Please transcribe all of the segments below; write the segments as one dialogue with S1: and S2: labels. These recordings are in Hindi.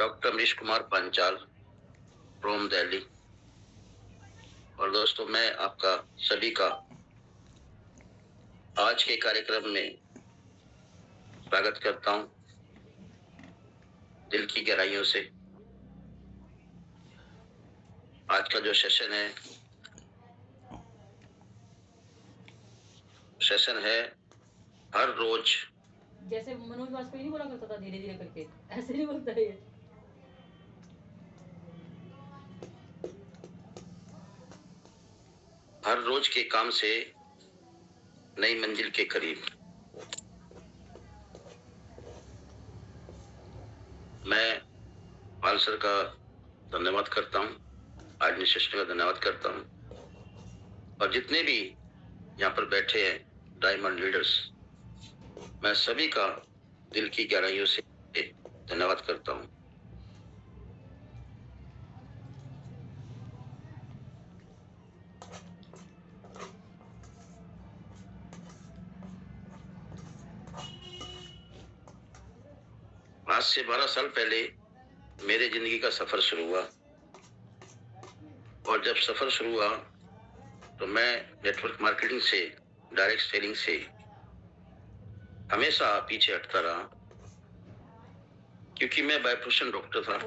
S1: Doctor Amrish Kumar Panchal from Delhi. और दोस्तों, मैं आपका सभी का आज के कार्यक्रम में स्वागत करता हूं दिल की गहराइयों से। आज का जो सेशन है हर रोज,
S2: जैसे मनोज वाजपेयी नहीं बोला करता था धीरे धीरे करके, ऐसे नहीं बोलता है ये।
S1: हर रोज के काम से नई मंजिल के करीब। मैं पाल सर का धन्यवाद करता हूं, एडमिनिस्ट्रेशन का धन्यवाद करता हूं, और जितने भी यहाँ पर बैठे हैं डायमंड लीडर्स, मैं सभी का दिल की गहराइयों से धन्यवाद करता हूं। आज से 12 साल पहले मेरे जिंदगी का सफर शुरू हुआ, और जब सफर शुरू हुआ तो मैं नेटवर्क मार्केटिंग से, डायरेक्ट सेलिंग से हमेशा पीछे हटता रहा, क्योंकि मैं बाय प्रोफेशन डॉक्टर था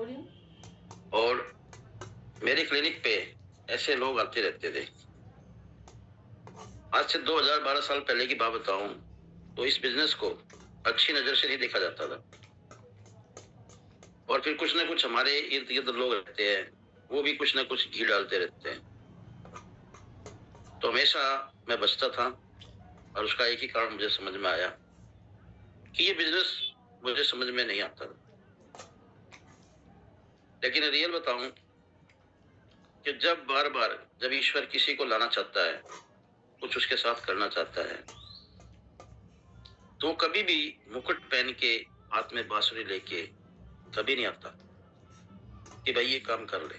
S1: और मेरे क्लिनिक पे ऐसे लोग आते रहते थे। आज से 2012 साल पहले की बात बताऊं तो इस बिजनेस को अच्छी नजर से नहीं देखा जाता था, और फिर कुछ ना कुछ हमारे इर्द गिर्द लोग रहते हैं, वो भी कुछ ना कुछ घी डालते रहते हैं। तो हमेशा मैं बचता था, और उसका एक ही कारण मुझे समझ में आया कि ये बिजनेस मुझे समझ में नहीं आता था। लेकिन रियल बताऊं कि जब ईश्वर किसी को लाना चाहता है, कुछ उसके साथ करना चाहता है, तो कभी भी मुकुट पहन के हाथ में बांसुरी लेके कभी नहीं आता कि भाई ये काम कर ले।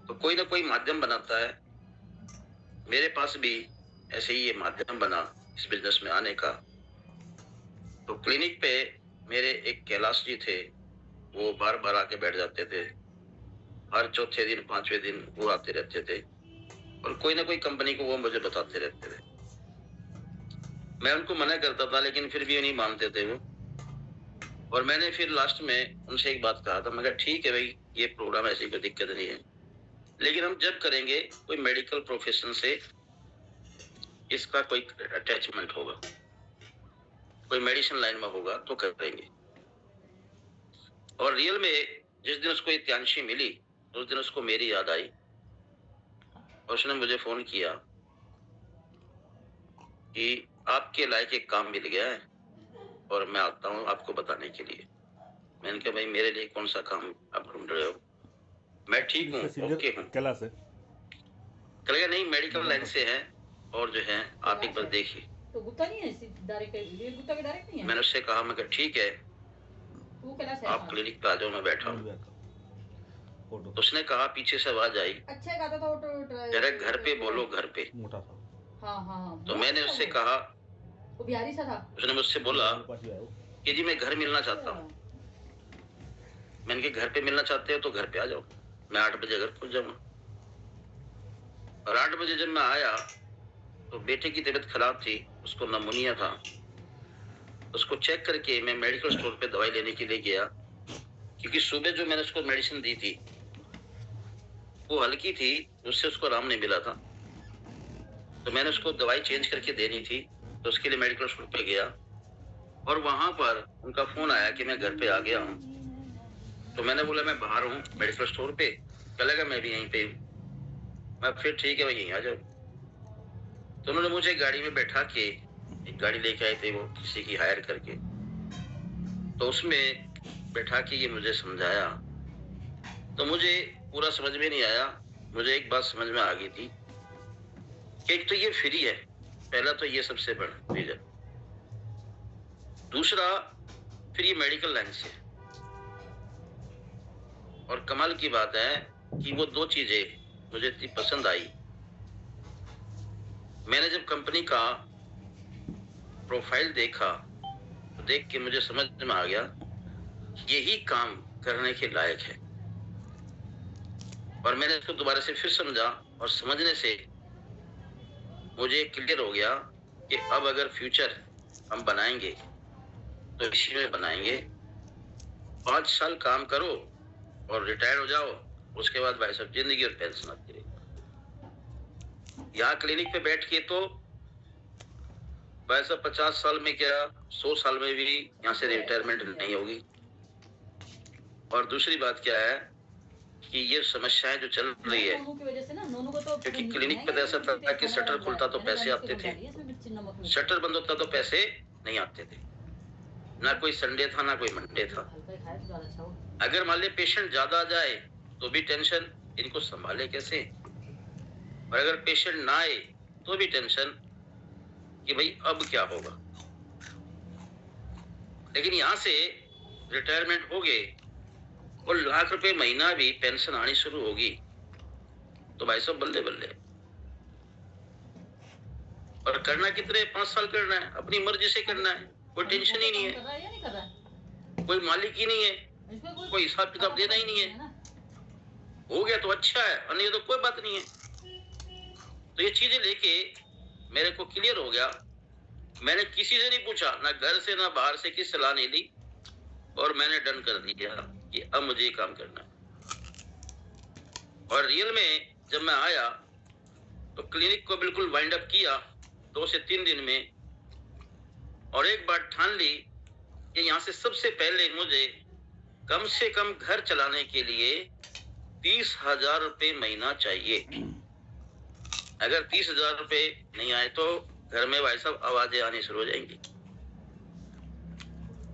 S1: तो कोई ना कोई माध्यम बनाता है। मेरे पास भी ऐसे ही ये माध्यम बना इस बिजनेस में आने का। तो क्लिनिक पे मेरे एक कैलाश जी थे, वो बार बार आके बैठ जाते थे। हर चौथे दिन, पांचवें दिन वो आते रहते थे, और कोई ना कोई कंपनी को वो मुझे बताते रहते थे। मैं उनको मना करता था, लेकिन फिर भी नहीं मानते थे वो। और मैंने फिर लास्ट में उनसे एक बात कहा था, मैं कहा ठीक है भाई, ये प्रोग्राम ऐसी कोई दिक्कत नहीं है, लेकिन हम जब करेंगे कोई मेडिकल प्रोफेशन से इसका कोई अटैचमेंट होगा, कोई मेडिसिन लाइन में होगा तो करेंगे। और रियल में जिस दिन उसको इत्यांशी मिली, उस दिन उसको मेरी याद आई, और उसने मुझे फोन किया कि आपके लायक एक काम मिल गया है और मैं आता हूँ आपको बताने के लिए। मैंने कहा भाई, मेरे लिए कौन सा काम आप ढूंढ रहे हो? मैं ठीक हूँ, ओके हूँ।
S3: कैलाश है,
S1: कहेगा नहीं, मेडिकल लाइन से है, और जो है आप एक बार देखिए।
S2: तो गुप्ता नहीं है डायरेक्ट, गुप्ता के डायरेक्ट नहीं है।
S1: मैंने उससे कहा, मैं कहा ठीक है,
S2: वो कैलाश है,
S1: आप क्लिनिक पे आ जाओ, मैं बैठा हूँ। उसने कहा, पीछे से आवाज आई,
S2: अच्छा गाता था वो,
S1: जरा घर पे बोलो, घर पे।
S3: मोटा था।
S2: हाँ हाँ।
S1: तो मैंने उससे कहा,
S2: वो बिहारी सा था।
S1: उसने मुझसे बोला कि जी मैं घर मिलना चाहता हूँ। मैंने कहा घर पे मिलना चाहते हो तो घर पे आ जाओ, मैं 8 बजे घर पहुंच जाऊंगा। और 8 बजे जब मैं आया तो बेटे की तबीयत खराब थी, उसको नमूनिया था। उसको चेक करके मैं मेडिकल स्टोर पे दवाई लेने के लिए गया, क्योंकि सुबह जो मैंने उसको मेडिसिन दी थी वो हल्की थी, उससे उसको आराम नहीं मिला था। तो मैंने उसको दवाई चेंज करके देनी थी, तो उसके लिए मेडिकल स्टोर पे गया, और वहां पर उनका फोन आया कि मैं घर पे आ गया हूँ। तो मैंने बोला मैं बाहर हूँ मेडिकल स्टोर पे, चलेगा मैं भी यहीं पे हूँ। मैं फिर ठीक है भाई, यहीं आ जाओ। तो उन्होंने मुझे गाड़ी में बैठा के, एक गाड़ी लेके आए थे वो किसी की हायर करके, तो उसमें बैठा के ये मुझे समझाया। तो मुझे पूरा समझ में नहीं आया। मुझे एक बात समझ में आ गई थी कि एक तो ये फ्री है, पहला तो ये सबसे बड़ा रीजन। दूसरा, फिर ये मेडिकल लाइन से। और कमाल की बात है कि वो दो चीजें मुझे इतनी पसंद आई। मैंने जब कंपनी का प्रोफाइल देखा तो देख के मुझे समझ में आ गया यही काम करने के लायक है। और मैंने इसको दोबारा से फिर समझा और समझने से मुझे क्लियर हो गया कि अब अगर फ्यूचर हम बनाएंगे तो इसी में बनाएंगे। 5 साल काम करो और रिटायर हो जाओ, उसके बाद भाई साहब जिंदगी और पेंशन आती रहेगी। यहाँ क्लिनिक पे बैठ के तो भाई साहब 50 साल में क्या 100 साल में भी यहाँ से रिटायरमेंट नहीं होगी। और दूसरी बात क्या है कि ये समस्याएं जो चल रही है, क्योंकि क्लिनिक पे ऐसा था कि शटर खुलता तो पैसे आते थे, शटर बंद होता तो पैसे नहीं आते थे। ना कोई संडे था ना कोई मंडे था। अगर मान लीजिए पेशेंट ज्यादा आ जाए तो भी टेंशन, इनको संभाले कैसे। और अगर पेशेंट ना आए तो भी टेंशन कि भाई अब क्या होगा। लेकिन यहाँ से रिटायरमेंट हो गए और लाख रुपए महीना भी पेंशन आनी शुरू होगी तो भाई साहब बल्ले बल्ले। और करना कितने 5 साल करना है, अपनी मर्जी से करना है, कोई टेंशन ही नहीं है, कोई मालिक ही नहीं है, कोई हिसाब किताब देना ही नहीं है। हो गया तो अच्छा है और नहीं तो कोई बात नहीं है। तो ये चीजें लेके मेरे को क्लियर हो गया। मैंने किसी से नहीं पूछा, ना घर से ना बाहर से, किसी सलाह नहीं ली, और मैंने डन कर दिया कि अब मुझे ये काम करना है। और रियल में जब मैं आया तो क्लिनिक को बिल्कुल वाइंड अप किया 2 से 3 दिन में, और एक बात ठान ली कि यहाँ से सबसे पहले मुझे कम से कम घर चलाने के लिए 30,000 रुपए महीना चाहिए। अगर 30,000 रुपए नहीं आए तो घर में भाई साहब आवाजें आनी शुरू हो जाएंगी,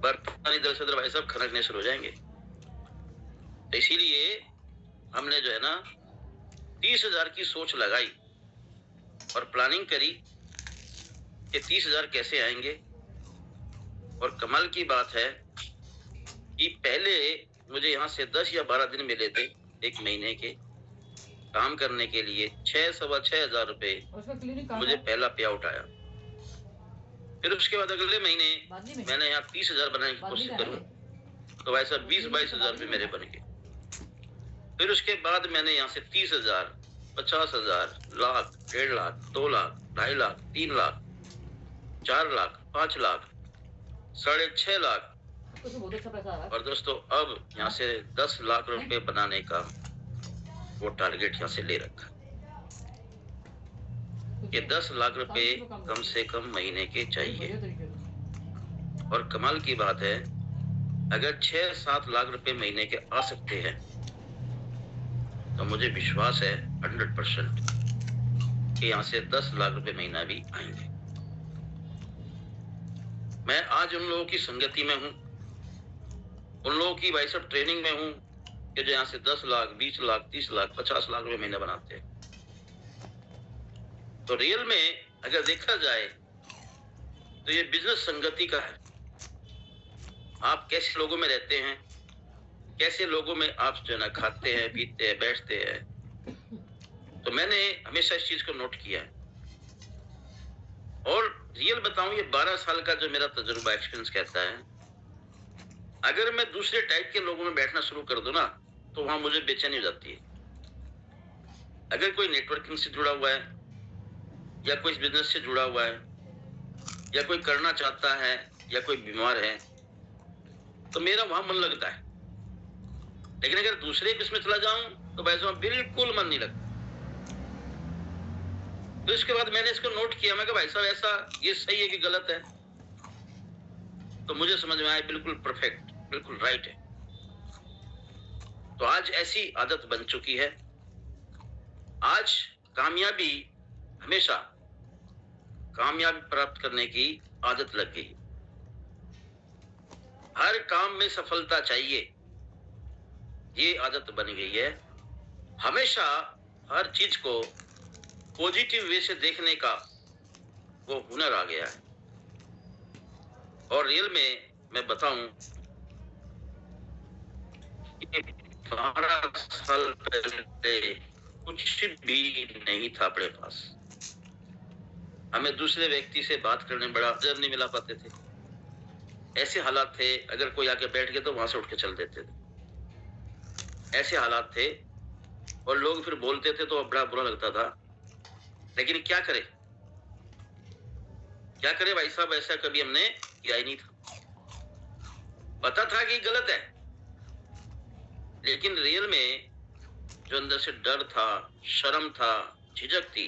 S1: बर्तन इधर से उधर भाई साहब खनकने शुरू हो जाएंगे। तो इसीलिए हमने जो है ना 30,000 की सोच लगाई और प्लानिंग करी कि 30,000 कैसे आएंगे। और कमाल की बात है कि पहले मुझे यहाँ से 10 या 12 दिन मिले थे एक महीने के काम करने के लिए। 6,000-6,500 रुपए मुझे पहला पे आउट आया। फिर उसके बाद अगले महीने मैंने यहाँ 30,000 बनाने की कोशिश करूँ तो भाई साहब 20-22,000 रुपए मेरे बन गए। फिर उसके बाद मैंने यहाँ से 30,000, 50,000, लाख, 1.5 लाख, 2 लाख, 2.5 लाख, 3 लाख, 4 लाख, 5 लाख, 6.5 लाख। और दोस्तों अब यहाँ से 10 लाख रुपए बनाने का वो टारगेट यहाँ से ले रखा कि 10 लाख रुपए कम से कम महीने के चाहिए। और कमाल की बात है, अगर 6-7 लाख रुपए महीने के आ सकते हैं तो मुझे विश्वास है 100% कि यहाँ से 10 लाख रुपए महीना भी आएंगे। मैं आज उन लोगों की संगति में हूँ, उन लोगों की भाई साहब ट्रेनिंग में हूँ कि जो यहाँ से 10 लाख, 20 लाख, 30 लाख, 50 लाख रुपए महीना बनाते हैं। तो रियल में अगर देखा जाए तो ये बिजनेस संगति का है। आप कैसे लोगों में रहते हैं, कैसे लोगों में आप जो है ना खाते हैं, पीते हैं, बैठते हैं। तो मैंने हमेशा इस चीज को नोट किया है। और रियल बताऊं, ये 12 साल का जो मेरा तजुर्बा एक्सपीरियंस कहता है, अगर मैं दूसरे टाइप के लोगों में बैठना शुरू कर दूं ना तो वहां मुझे बेचैनी हो जाती है। अगर कोई नेटवर्किंग से जुड़ा हुआ है या कोई बिजनेस से जुड़ा हुआ है या कोई करना चाहता है या कोई बीमार है तो मेरा वहां मन लगता है। लेकिन अगर दूसरे बिजनेस में चला जाऊं तो वैसे वहां बिल्कुल मन नहीं लगता। तो इसके बाद मैंने इसको नोट किया, मैं कहा भाई साहब ऐसा ये सही है कि गलत है। तो मुझे समझ में आया बिल्कुल परफेक्ट, बिल्कुल राइट है। तो आज ऐसी आदत बन चुकी है। आज कामयाबी, हमेशा कामयाबी प्राप्त करने की आदत लग गई। हर काम में सफलता चाहिए, ये आदत बन गई है। हमेशा हर चीज को पॉजिटिव वे से देखने का वो हुनर आ गया है। और रियल में मैं बताऊं कि 12 साल पहले कुछ भी नहीं था अपने पास। हमें दूसरे व्यक्ति से बात करने में बड़ा अवसर नहीं मिला पाते थे। ऐसे हालात थे, अगर कोई आके बैठ गया तो वहां से उठ के चल देते थे, ऐसे हालात थे। और लोग फिर बोलते थे तो बड़ा बुरा लगता था, लेकिन क्या करे, क्या करे भाई साहब, ऐसा कभी हमने किया ही नहीं था। पता था कि गलत है, लेकिन रियल में जो अंदर से डर था, शर्म था, झिझक थी,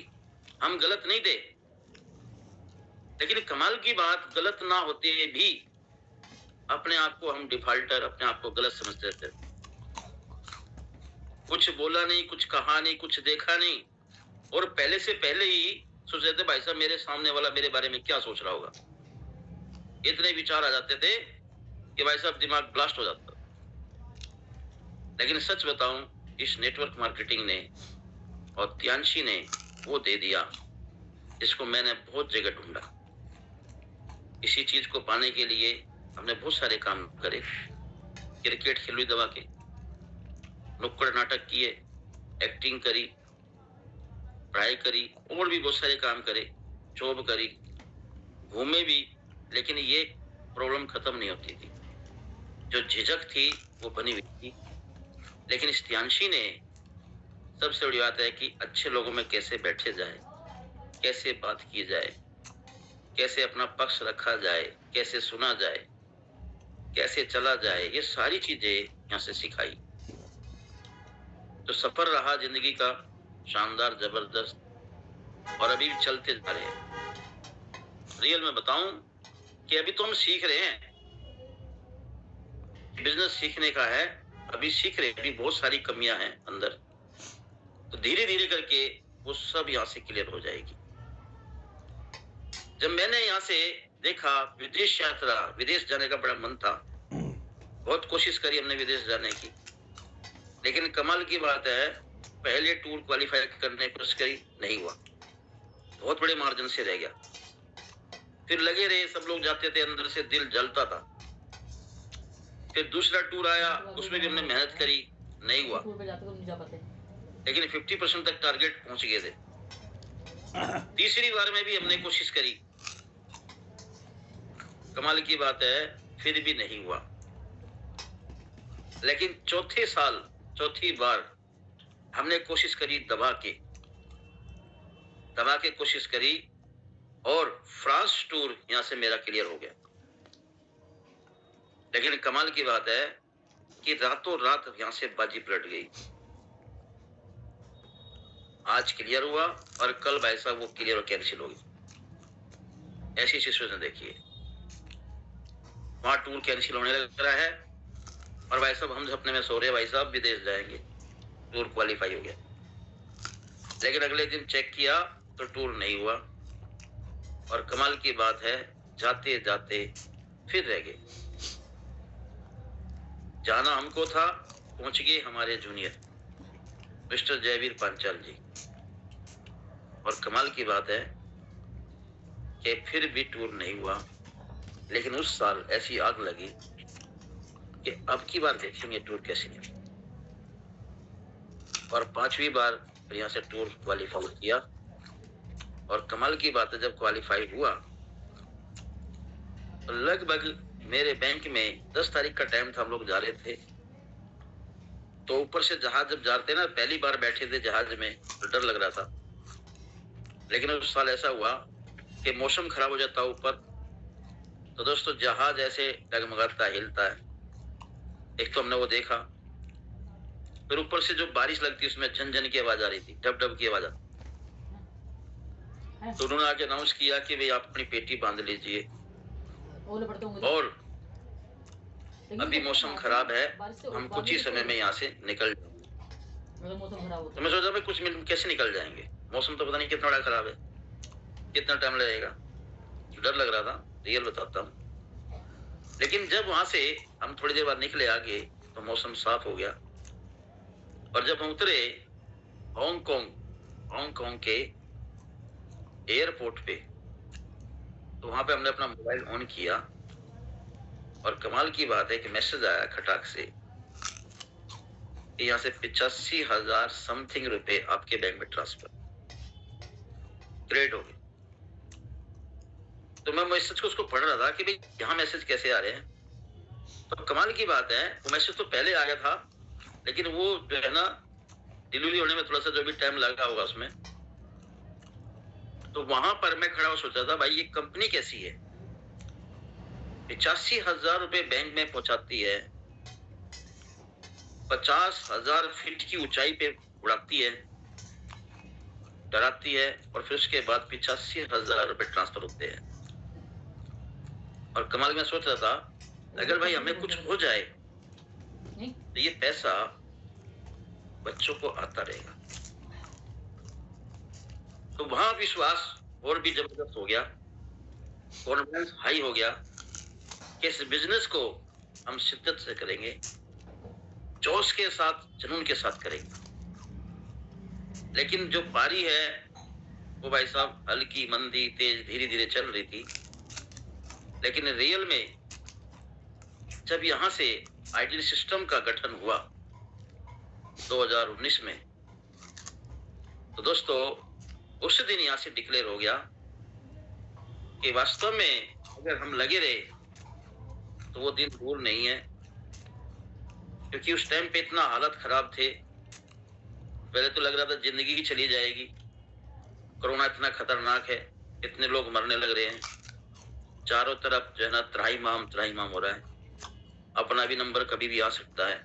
S1: हम गलत नहीं थे। लेकिन कमाल की बात, गलत ना होते भी अपने आप को हम डिफॉल्टर, अपने आप को गलत समझते थे। कुछ बोला नहीं, कुछ कहा नहीं, कुछ देखा नहीं, और पहले से पहले ही सोच रहे थे भाई साहब मेरे सामने वाला मेरे बारे में क्या सोच रहा होगा। इतने विचार आ जाते थे कि भाई साहब दिमाग ब्लास्ट हो जाता। लेकिन सच बताऊं, इस नेटवर्क मार्केटिंग ने और त्यांशी ने वो दे दिया जिसको मैंने बहुत जगह ढूंढा। इसी चीज को पाने के लिए हमने बहुत सारे काम करे, क्रिकेट खिलुई दबा के, नुक्कड़ नाटक किए, एक्टिंग करी, पढ़ाई करी, और भी बहुत सारे काम करे, जॉब करी, घूमे भी, लेकिन ये प्रॉब्लम खत्म नहीं होती थी। जो झिझक थी वो बनी हुई थी। लेकिन इस त्यांशी ने, सबसे बड़ी बात है कि अच्छे लोगों में कैसे बैठे जाए, कैसे बात की जाए, कैसे अपना पक्ष रखा जाए, कैसे सुना जाए, कैसे चला जाए, ये सारी चीजें यहाँ से सिखाई। तो सफर रहा जिंदगी का शानदार, जबरदस्त, और अभी भी चलते जा रहे हैं। रियल में बताऊं कि अभी तो हम सीख रहे हैं, बिजनेस सीखने का है, अभी सीख रहे हैं, अभी बहुत सारी कमियां हैं अंदर, तो धीरे धीरे करके वो सब यहाँ से क्लियर हो जाएगी। जब मैंने यहाँ से देखा, विदेश यात्रा, विदेश जाने का बड़ा मन था, बहुत कोशिश करी हमने विदेश जाने की, लेकिन कमाल की बात है, पहले टूर क्वालिफाई करने की कोशिश करी, नहीं हुआ, बहुत बड़े मार्जिन से रह गया। फिर लगे रहे, सब लोग जाते थे, अंदर से दिल जलता था। फिर दूसरा टूर आया, उसमें भी हमने मेहनत करी, नहीं हुआ, लेकिन 50% तक टारगेट पहुंच गए थे। तीसरी बार में भी हमने कोशिश करी, कमाल की बात है, फिर भी नहीं हुआ। लेकिन चौथे साल, चौथी बार हमने कोशिश करी, दबा के कोशिश करी, और फ्रांस टूर यहां से मेरा क्लियर हो गया। लेकिन कमाल की बात है कि रातों रात यहां से बाजी पलट गई। आज क्लियर हुआ और कल भाई साहब वो क्लियर और कैंसिल हो गई। ऐसी सिचुएशन देखिए, वहां टूर कैंसिल होने लग रहा है, और भाई साहब हम सपने में सो रहे, भाई साहब विदेश जाएंगे, टूर क्वालिफाई हो गया। लेकिन अगले दिन चेक किया तो टूर नहीं हुआ, और कमाल की बात है, जाते जाते फिर रह गए। जाना हमको था, पहुंच गए हमारे जूनियर मिस्टर जयवीर पांचाल जी, और कमाल की बात है कि फिर भी टूर नहीं हुआ। लेकिन उस साल ऐसी आग लगी कि अब की बार देखेंगे टूर कैसे नहीं, और 5वीं बार यहाँ से टूर क्वालिफाई किया। और कमाल की बात है, जब क्वालिफाई हुआ तो लगभग मेरे बैंक में 10 तारीख का टाइम था, हम लोग जा रहे थे, तो ऊपर से जहाज जब जाते ना, पहली बार बैठे थे जहाज में, तो डर लग रहा था। लेकिन उस साल ऐसा हुआ कि मौसम खराब हो जाता ऊपर, तो दोस्तों जहाज ऐसे डगमगाता, हिलता है। एक तो हमने वो देखा, फिर ऊपर से जो बारिश लगती, उसमें झनझन की आवाज आ रही थी, डब डब की आवाज। तो उन्होंने आके अनाउंस किया कि भाई आप अपनी पेटी बांध लीजिए, और अभी मौसम खराब है, हम कुछ ही समय में यहाँ से निकल जाएंगे। तो मैं सोचा भाई कुछ मिनट कैसे निकल जाएंगे, मौसम तो पता नहीं कितना बड़ा खराब है, कितना टाइम लगेगा, डर लग रहा था, रियल बताता हूँ। लेकिन जब वहां से हम थोड़ी देर बाद निकले आगे, तो मौसम साफ हो गया, और जब हम उतरे हांगकांग के एयरपोर्ट पे, तो वहां पे हमने अपना मोबाइल ऑन किया, और कमाल की बात है कि मैसेज आया खटाक से कि यहाँ से 85,000 समथिंग रुपए आपके बैंक में ट्रांसफर, ग्रेट हो गए। तो मैं मैसेज को उसको पढ़ रहा था कि भाई यहाँ मैसेज कैसे आ रहे हैं। तो कमाल की बात है, वो मैसेज तो पहले आ गया था, लेकिन वो जो है ना डिलीवरी होने में थोड़ा सा जो भी टाइम लगा होगा उसमें। तो वहां पर मैं खड़ा हो सोचा था भाई ये कंपनी कैसी है, 85,000 रुपए बैंक में पहुंचाती है, 50,000 फीट की ऊंचाई पे उड़ाती है, डराती है, और फिर उसके बाद 85,000 रुपए ट्रांसफर होते हैं। और कमाल में सोच रहा था अगर भाई हमें कुछ हो जाए तो ये पैसा बच्चों को आता रहेगा। तो वहां विश्वास और भी जबरदस्त हो गया, कॉन्फिडेंस हाई हो गया कि इस बिजनेस को हम शिद्दत से करेंगे, जोश के साथ, जुनून के साथ करेंगे। लेकिन जो पारी है वो भाई साहब हल्की मंदी तेज धीरे धीरे चल रही थी। लेकिन रियल में जब यहां से आइडियल सिस्टम का गठन हुआ 2019 में, तो दोस्तों उस दिन यहां से डिक्लेयर हो गया कि वास्तव में अगर हम लगे रहे तो वो दिन दूर नहीं है। क्योंकि उस टाइम पे इतना हालत खराब थे, पहले तो लग रहा था जिंदगी ही चली जाएगी, कोरोना इतना खतरनाक है, इतने लोग मरने लग रहे हैं, चारों तरफ जो है ना त्राहिमाम हो रहा है, अपना भी नंबर कभी भी आ सकता है,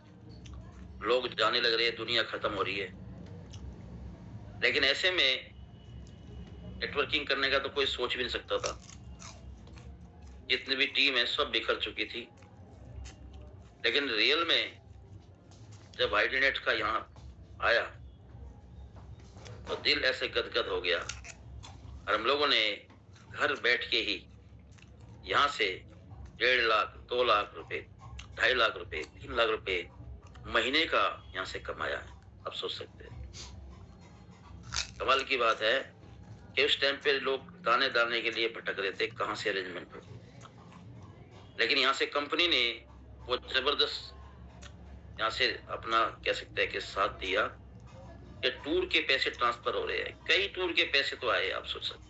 S1: लोग जाने लग रहे हैं, दुनिया खत्म हो रही है। लेकिन ऐसे में नेटवर्किंग करने का तो कोई सोच भी नहीं सकता था, जितनी भी टीम है सब बिखर चुकी थी। लेकिन रियल में जब आइडिनेट का यहाँ आया तो दिल ऐसे गदगद हो गया, और हम लोगों ने घर बैठ के ही यहाँ से 1.5 लाख 2 लाख रुपए, 2.5 लाख रुपए, 3 लाख रुपए महीने का यहाँ से कमाया है। आप सोच सकते हैं, कमाल की बात है कि उस टाइम पे लोग दाने दाने के लिए भटक रहे थे कहाँ से अरेंजमेंट हो। लेकिन यहाँ से कंपनी ने वो जबरदस्त यहाँ से अपना कह सकते हैं कि साथ दिया कि टूर के पैसे ट्रांसफर हो रहे हैं, कई टूर के पैसे तो आए, आप सोच सकते।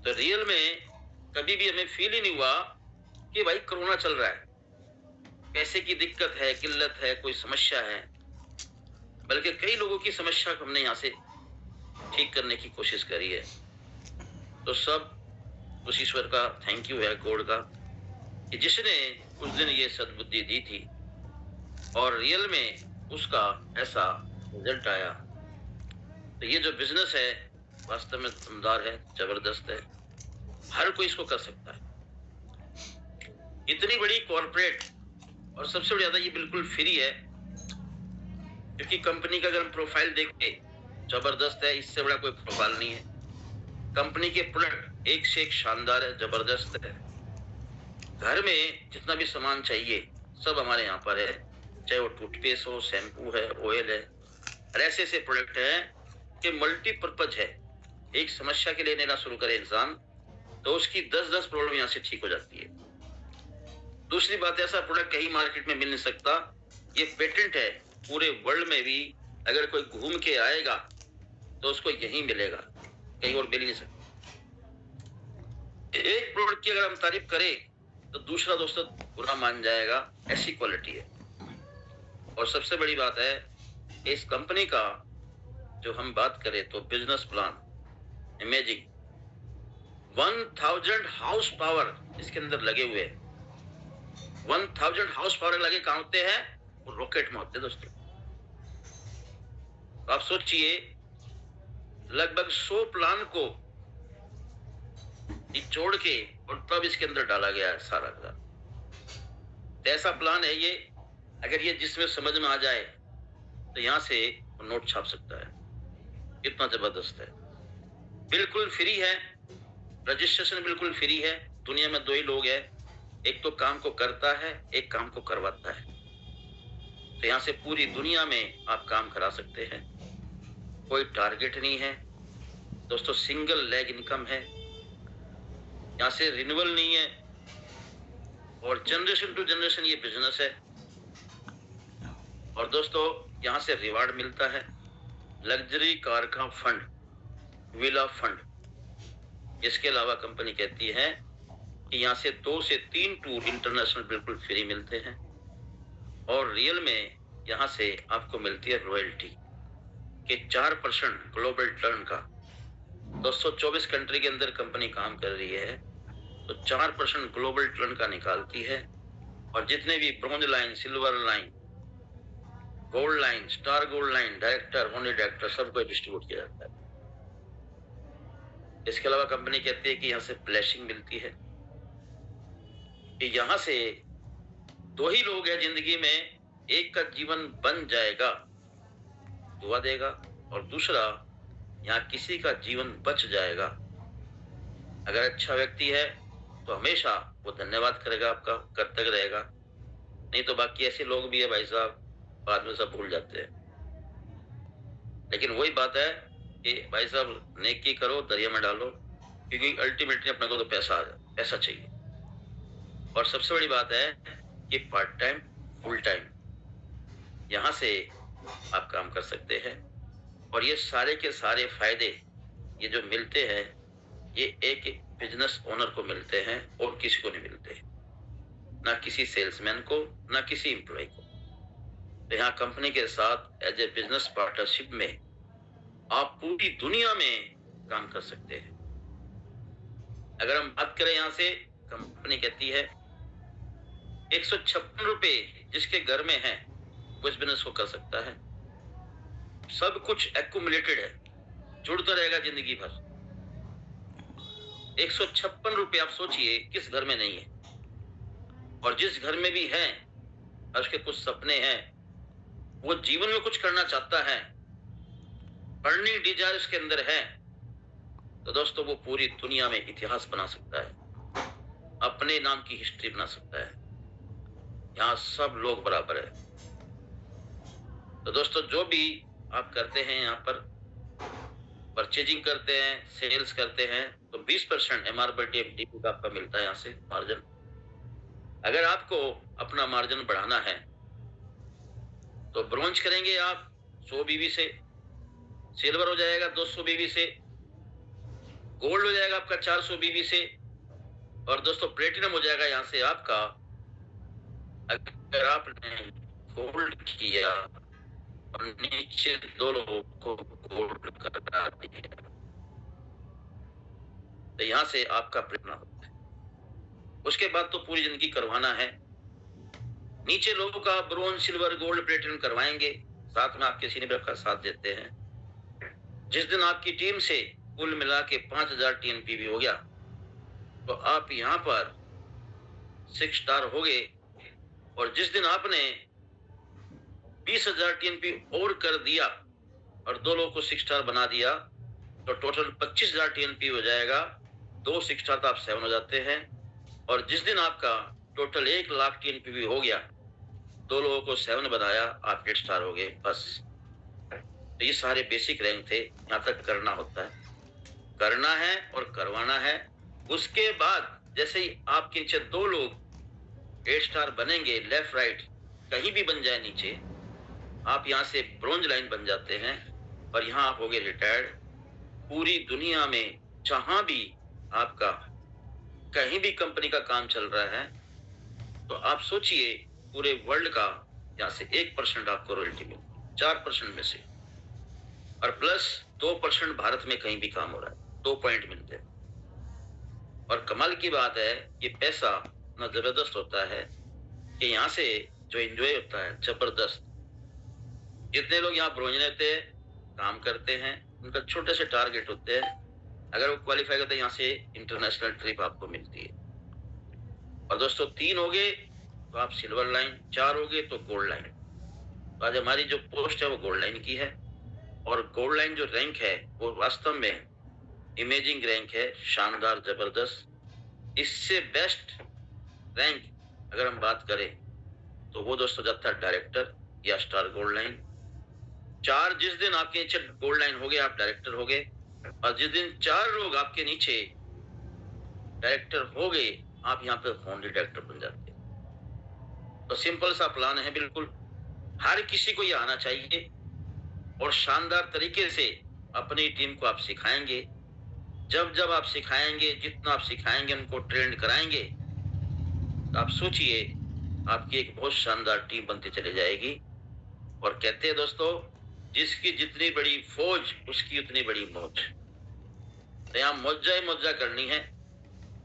S1: तो रियल में कभी भी हमें फील ही नहीं हुआ कि भाई कोरोना चल रहा है, पैसे की दिक्कत है, किल्लत है, कोई समस्या है। बल्कि कई लोगों की समस्या हमने यहाँ से ठीक करने की कोशिश करी है। तो सब उस ईश्वर का थैंक यू है, गॉड का, कि जिसने उस दिन ये सद्बुद्धि दी थी और रियल में उसका ऐसा रिजल्ट आया। तो ये जो बिजनेस है वास्तव में दमदार है, जबरदस्त है, हर कोई इसको कर सकता है। इतनी बड़ी कॉर्पोरेट, और सबसे ज्यादा ये बिल्कुल फ्री है, क्योंकि कंपनी का अगर हम प्रोफाइल देखते जबरदस्त है, इससे बड़ा कोई प्रोफाइल नहीं है। कंपनी के प्रोडक्ट एक से एक शानदार है, जबरदस्त है। घर में जितना भी सामान चाहिए सब हमारे यहाँ पर है, चाहे वो टूथपेस्ट हो, शैम्पू है, ऑयल है, और ऐसे ऐसे प्रोडक्ट हैं कि मल्टीपर्पज है। एक समस्या के लिए लेना शुरू करे इंसान तो उसकी 10-10 प्रॉब्लम यहाँ से ठीक हो जाती है। दूसरी बात, ऐसा प्रोडक्ट कहीं मार्केट में मिल नहीं सकता, ये पेटेंट है पूरे वर्ल्ड में भी। अगर कोई घूम के आएगा तो उसको यहीं मिलेगा, कहीं और मिल नहीं सकता। एक प्रोडक्ट की अगर हम तारीफ करें तो दूसरा दोस्तों बुरा मान जाएगा, ऐसी क्वालिटी है। और सबसे बड़ी बात है इस कंपनी का, जो हम बात करें तो business plan imaging, 1000 house power इसके अंदर लगे हुए हैं। 1000 हाउस पावर लगे कहां होते हैं? वो रॉकेट में होते हैं दोस्तों। आप सोचिए लगभग 100 प्लान को जोड़ के और तब इसके अंदर डाला गया है सारा का। ऐसा प्लान है ये, अगर ये जिसमें समझ में आ जाए तो यहाँ से नोट छाप सकता है, इतना जबरदस्त है। बिल्कुल फ्री है, रजिस्ट्रेशन बिल्कुल फ्री है। दुनिया में 2 ही लोग हैं, एक तो काम को करता है, एक काम को करवाता है। तो यहाँ से पूरी दुनिया में आप काम करा सकते हैं, कोई टारगेट नहीं है दोस्तों, सिंगल लेग इनकम है, यहाँ से रिन्यूअल नहीं है, और जनरेशन टू जनरेशन ये बिजनेस है। और दोस्तों यहाँ से रिवार्ड मिलता है, लग्जरी कार का फंड, विला फंड, इसके अलावा कंपनी कहती है कि यहाँ से 2 से 3 टूर इंटरनेशनल बिल्कुल फ्री मिलते हैं और रियल में यहाँ से आपको मिलती है रॉयल्टी के 4% ग्लोबल टर्न का। 224 कंट्री के अंदर कंपनी काम कर रही है तो 4% ग्लोबल टर्न का निकालती है और जितने भी bronze line, silver line, gold line, star gold line, director, only director सबको डिस्ट्रीब्यूट किया जाता है। इसके अलावा कंपनी कहती है कि यहाँ से ब्लेसिंग मिलती है कि यहाँ से 2 ही लोग हैं जिंदगी में, एक का जीवन बन जाएगा, दुआ देगा, और दूसरा यहाँ किसी का जीवन बच जाएगा। अगर अच्छा व्यक्ति है तो हमेशा वो धन्यवाद करेगा, आपका कृतज्ञ रहेगा, नहीं तो बाकी ऐसे लोग भी है भाई साहब, बाद में सब भूल जाते हैं। लेकिन वही बात है कि भाई साहब नेकी करो, दरिया में डालो, क्योंकि अल्टीमेटली अपने को तो पैसा चाहिए। और सबसे बड़ी बात है कि पार्ट टाइम, फुल टाइम यहाँ से आप काम कर सकते हैं और ये सारे के सारे फायदे ये जो मिलते हैं ये एक बिजनेस ओनर को मिलते हैं और किसी को नहीं मिलते, ना किसी सेल्समैन को, ना किसी एम्प्लॉय को। तो यहाँ कंपनी के साथ एज ए बिजनेस पार्टनरशिप में आप पूरी दुनिया में काम कर सकते हैं। अगर हम बात करें यहाँ से, कंपनी कहती है 156 रुपए जिसके घर में है वो इस बिजनेस को कर सकता है। सब कुछ एक्यूमुलेटेड है, जुड़ता रहेगा जिंदगी भर। 156 रुपए आप सोचिए किस घर में नहीं है, और जिस घर में भी है उसके कुछ सपने हैं, वो जीवन में कुछ करना चाहता है, बर्निंग डिजायर उसके अंदर है, तो दोस्तों वो पूरी दुनिया में इतिहास बना सकता है, अपने नाम की हिस्ट्री बना सकता है। यहाँ सब लोग बराबर है। तो दोस्तों जो भी आप करते हैं, यहाँ पर परचेजिंग करते हैं, सेल्स करते हैं, तो 20% MRP FDP का आपका मिलता है यहाँ से मार्जिन। अगर आपको अपना मार्जिन बढ़ाना है तो ब्रोंज करेंगे आप 100 BV से, सिल्वर हो जाएगा 200 BV से, गोल्ड हो जाएगा आपका 400 BV से, और दोस्तों प्लेटिनम हो जाएगा यहाँ से आपका, अगर आपने गोल्ड किया और नीचे 2 लोगों को गोल्ड करा दिया तो यहाँ से आपका प्लेटिनम होता है। उसके बाद तो पूरी जिंदगी करवाना है, नीचे लोगों का ब्रोंज, सिल्वर, गोल्ड, प्लेटिनम करवाएंगे, साथ में आपके सीनियर का साथ देते हैं। जिस दिन आपकी टीम से कुल मिला के 5000 TNPV हो गया तो आप यहाँ पर 6 स्टार हो गए, और जिस दिन आपने 20,000 TNPV और कर दिया और 2 लोगों को 6 स्टार बना दिया तो टोटल 25,000 TNPV हो जाएगा। 2 6 स्टार तो आप 7 हो जाते हैं, और जिस दिन आपका टोटल 1 लाख TNPV हो गया, 2 लोगों को 7 बनाया, आप 8 स्टार हो गए। बस तो ये सारे बेसिक रैंक थे, यहाँ तक करना होता है, करना है और करवाना है। उसके बाद जैसे ही आपके नीचे 2 लोग 8 स्टार बनेंगे, लेफ्ट राइट कहीं भी बन जाए नीचे, आप यहाँ से ब्रोंज लाइन बन जाते हैं और यहाँ आप हो गए रिटायर्ड। पूरी दुनिया में जहां भी आपका कहीं भी कंपनी का काम चल रहा है तो आप सोचिए पूरे वर्ल्ड का यहाँ से 1% आपको रॉयल्टी मिलती, 4% में से, और प्लस 2% भारत में कहीं भी काम हो रहा है, 2 पॉइंट मिलते हैं। और कमाल की बात है ये पैसा ना जबरदस्त होता है कि यहाँ से जो एंजॉय होता है जबरदस्त। जितने लोग यहाँ ब्रोंज लेते हैं, काम करते हैं, उनका छोटे से टारगेट होते हैं, अगर वो क्वालिफाई करते हैं यहाँ से इंटरनेशनल ट्रिप आपको मिलती है। और दोस्तों 3 हो गए तो आप सिल्वर लाइन, 4 हो गए तो गोल्ड लाइन। तो आज हमारी जो पोस्ट है वो गोल्ड लाइन की है, और गोल्ड लाइन जो रैंक है वो वास्तव में इमेजिंग रैंक है, शानदार, जबरदस्त। इससे बेस्ट रैंक अगर हम बात करें तो वो दोस्तों जाता है डायरेक्टर या स्टार गोल्ड लाइन। 4 जिस दिन आपके नीचे गोल्ड लाइन हो गए आप डायरेक्टर हो गए, और जिस दिन 4 लोग आपके नीचे डायरेक्टर हो गए आप यहाँ पे ओनली डायरेक्टर बन जाते हैं। तो सिंपल सा प्लान है, बिल्कुल हर किसी को ये आना चाहिए और शानदार तरीके से अपनी टीम को आप सिखाएंगे। जब जब आप सिखाएंगे, जितना आप सिखाएंगे, उनको ट्रेंड कराएंगे, तो आप सोचिए आपकी एक बहुत शानदार टीम बनती चली जाएगी। और कहते हैं दोस्तों, जिसकी जितनी बड़ी फौज उसकी उतनी बड़ी मौज। तो यहाँ मौजा ही मौजा करनी है।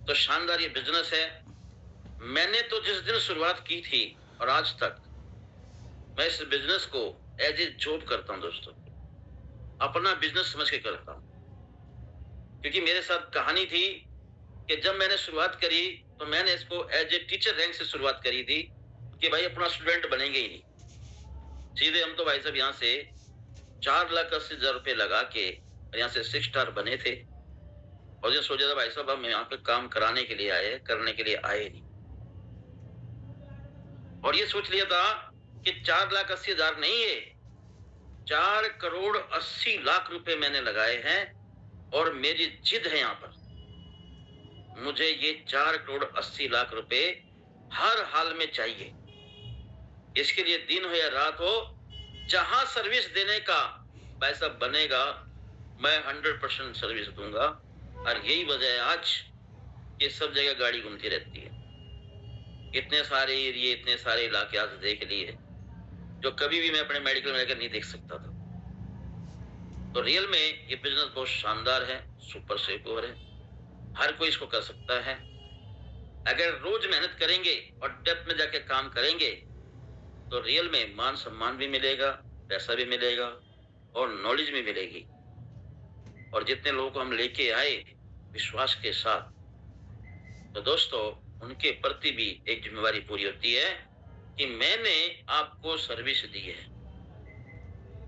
S1: तो शानदार ये बिजनेस है। मैंने तो जिस दिन शुरुआत की थी और आज तक मैं इस बिजनेस को एज ए जॉब करता हूं दोस्तों, अपना बिजनेस समझ के करता हूं। क्योंकि मेरे साथ कहानी थी कि जब मैंने शुरुआत करी तो मैंने इसको एज ए टीचर रैंक से शुरुआत करी थी कि भाई अपना स्टूडेंट बनेंगे ही नहीं। सीधे हम तो भाई साहब यहाँ से 4,80,000 रुपए लगा के यहाँ से 6 स्टार बने थे। और जो सोचा था भाई साहब हम यहाँ पे काम कराने के लिए आए, करने के लिए आए नहीं। और ये सोच लिया था कि 4,80,000 नहीं है, 4,80,00,000 रुपए मैंने लगाए हैं। और मेरी जिद है यहाँ पर, मुझे ये 4,80,00,000 रुपए हर हाल में चाहिए। इसके लिए दिन हो या रात हो, जहां सर्विस देने का पैसा बनेगा मैं 100% सर्विस दूंगा। और यही वजह है आज ये सब जगह गाड़ी घूमती रहती है। इतने सारे एरिया, इतने सारे इलाके आज देख लिए जो कभी भी मैं अपने मेडिकल में लेकर नहीं देख सकता था। तो रियल में ये बिजनेस बहुत शानदार है, सुपर सिक्योर है, हर कोई इसको कर सकता है। अगर रोज मेहनत करेंगे और डेप्थ में जाके काम करेंगे तो रियल में मान सम्मान भी मिलेगा, पैसा भी मिलेगा और नॉलेज भी मिलेगी। और जितने लोगों को हम लेके आए विश्वास के साथ, तो दोस्तों उनके प्रति भी एक जिम्मेवारी पूरी होती है कि मैंने आपको सर्विस दी है,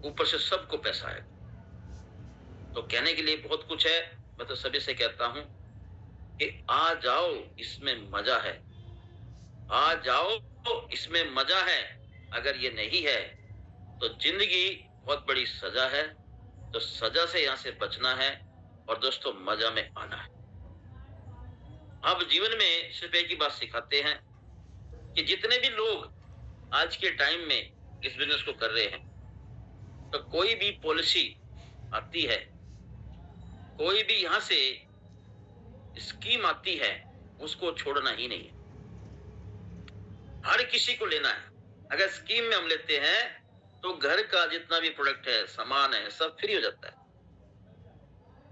S1: ऊपर से सबको पैसा है। तो कहने के लिए बहुत कुछ है। मैं तो सभी से कहता हूं कि आ जाओ, इसमें मजा है, आ जाओ, इसमें मजा है। अगर ये नहीं है तो जिंदगी बहुत बड़ी सजा है। तो सजा से यहां से बचना है और दोस्तों मजा में आना है। अब जीवन में सिर्फ एक ही बात सिखाते हैं कि जितने भी लोग आज के टाइम में इस बिजनेस को कर रहे हैं, तो कोई भी पॉलिसी आती है, कोई भी यहां से स्कीम आती है, उसको छोड़ना ही नहीं है। हर किसी को लेना है। अगर स्कीम में हम लेते हैं तो घर का जितना भी प्रोडक्ट है, सामान है, सब फ्री हो जाता है।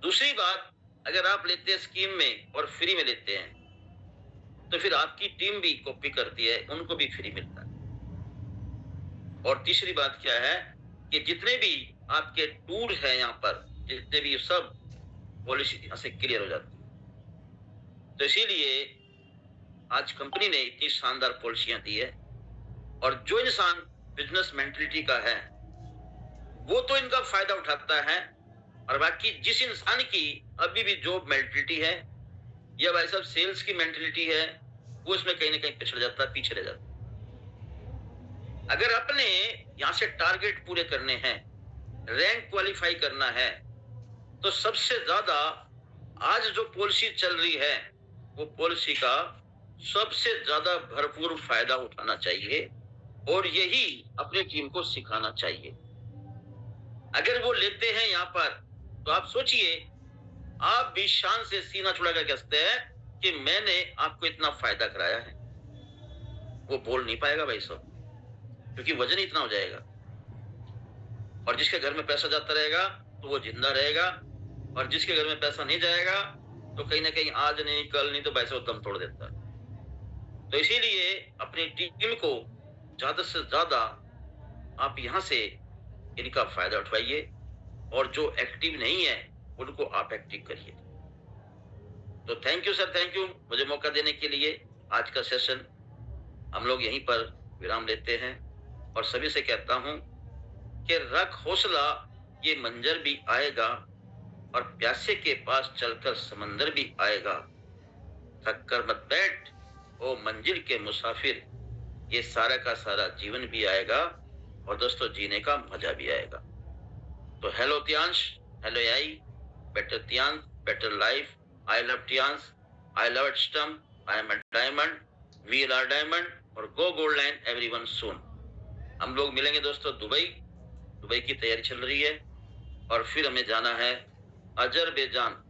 S1: दूसरी बात, अगर आप लेते हैं स्कीम में और फ्री में लेते हैं तो फिर आपकी टीम भी कॉपी करती है, उनको भी फ्री मिलता है। और तीसरी बात क्या है कि जितने भी आपके टूर हैं यहाँ पर, जितने भी सब पॉलिसी यहाँ से क्लियर हो जाती है। तो इसीलिए आज कंपनी ने इतनी शानदार पॉलिसियां दी है। और जो इंसान बिजनेस मेंटलिटी का है वो तो इनका फायदा उठाता है, और बाकी जिस इंसान की अभी भी जॉब मेंटलिटी है या भाई साहब सेल्स की मेंटलिटी है, वो इसमें कहीं ना कहीं पिछड़ जाता है, पीछे रह जाता है। अगर अपने यहां से टारगेट पूरे करने हैं, रैंक क्वालिफाई करना है, तो सबसे ज्यादा आज जो पॉलिसी चल रही है वो पॉलिसी का सबसे ज्यादा भरपूर फायदा उठाना चाहिए और यही अपनी टीम को सिखाना चाहिए। अगर वो लेते हैं यहाँ पर तो आप सोचिए, आप भी शान से सीना चुड़ा कर कहते हैं कि मैंने आपको इतना फायदा कराया है। वो बोल नहीं पाएगा भाई साहब, क्योंकि वजन इतना हो जाएगा। और जिसके घर में पैसा जाता रहेगा तो वो जिंदा रहेगा, और जिसके घर में पैसा नहीं जाएगा तो कहीं ना कहीं आज नहीं कल नहीं तो भाई साहब दम तोड़ देता है। तो इसीलिए अपनी टीम को ज्यादा से ज्यादा आप यहां से इनका फायदा उठवाइए, और जो एक्टिव नहीं है उनको आप एक्टिव करिए। तो thank you sir, thank you मुझे मौका देने के लिए। आज का सेशन हम लोग यहीं पर विराम लेते हैं, और सभी से कहता हूं कि रख हौसला, ये मंजर भी आएगा, और प्यासे के पास चलकर समंदर भी आएगा। थक कर मत बैठ ओ मंजिल के मुसाफिर, ये सारा का सारा जीवन भी आएगा, और दोस्तों जीने का मजा भी आएगा। तो hello Tiyansh, hello I, better Tiyansh, better life. I love Tiyansh, I love stem, I am a diamond, we are diamond, और go gold line everyone soon. हम लोग मिलेंगे दोस्तों दुबई की तैयारी चल रही है, और फिर हमें जाना है अजरबैजान।